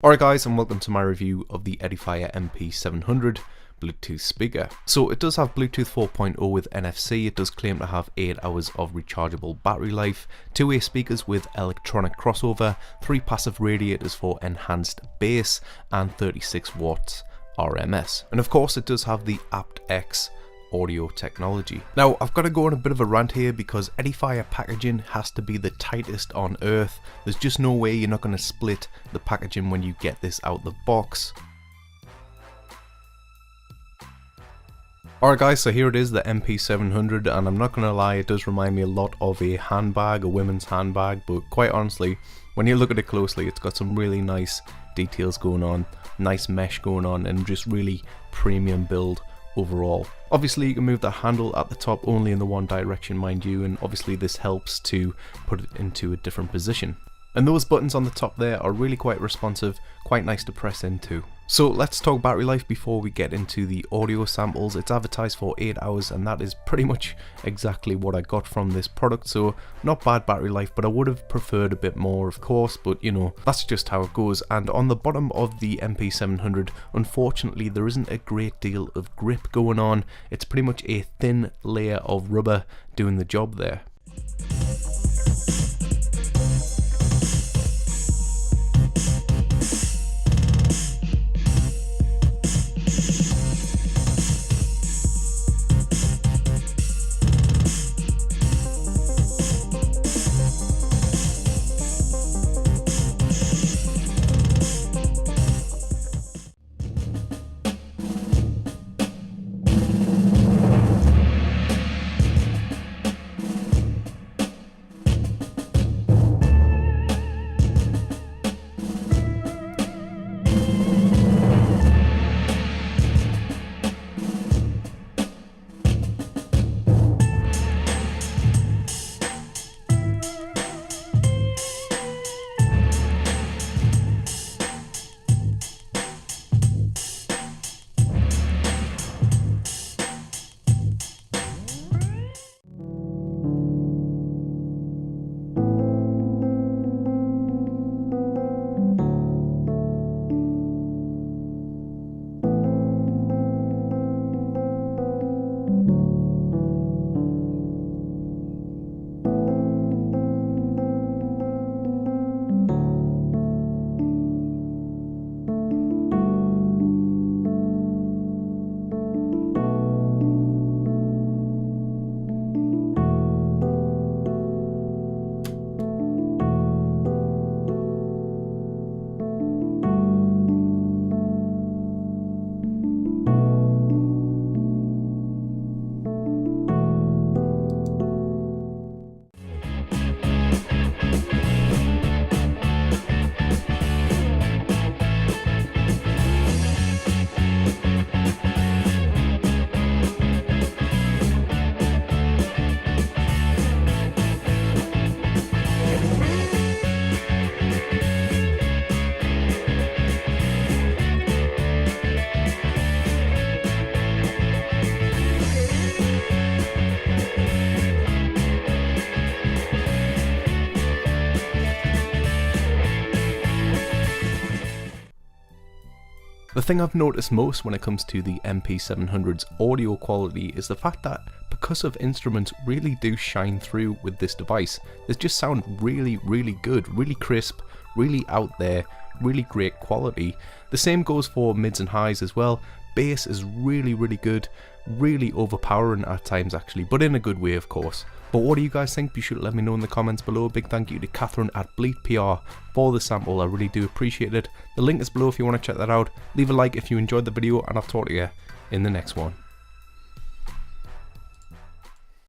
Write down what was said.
Alright guys, and welcome to my review of the Edifier MP700 Bluetooth speaker. So it does have Bluetooth 4.0 with NFC, it does claim to have 8 hours of rechargeable battery life, 2-way speakers with electronic crossover, 3 passive radiators for enhanced bass, and 36 watts RMS. And of course it does have the aptX audio technology. Now I've got to go on a bit of a rant here because Edifier packaging has to be the tightest on earth. There's just no way you're not going to split the packaging when you get this out the box. Alright guys, so here it is, the MP700, and I'm not going to lie, it does remind me a lot of a handbag, a women's handbag, but quite honestly, when you look at it closely, it's got some really nice details going on, nice mesh going on, and just really premium build overall. Obviously you can move the handle at the top only in the one direction, mind you, and obviously this helps to put it into a different position. And those buttons on the top there are really quite responsive, quite nice to press into. So let's talk battery life before we get into the audio samples. It's advertised for 8 hours and that is pretty much exactly what I got from this product, so not bad battery life, but I would have preferred a bit more of course, but you know, that's just how it goes. And on the bottom of the MP700, unfortunately there isn't a great deal of grip going on. It's pretty much a thin layer of rubber doing the job there. The thing I've noticed most when it comes to the MP700's audio quality is the fact that percussive instruments really do shine through with this device. They just sound really good, really crisp, really out there, really great quality. The same goes for mids and highs as well. Bass is really good, really overpowering at times actually, but in a good way of course. But what do you guys think? Be sure to let me know in the comments below. Big thank you to Catherine at BleedPR for the sample, I really do appreciate it. The link is below if you want to check that out. Leave a like if you enjoyed the video and I'll talk to you in the next one.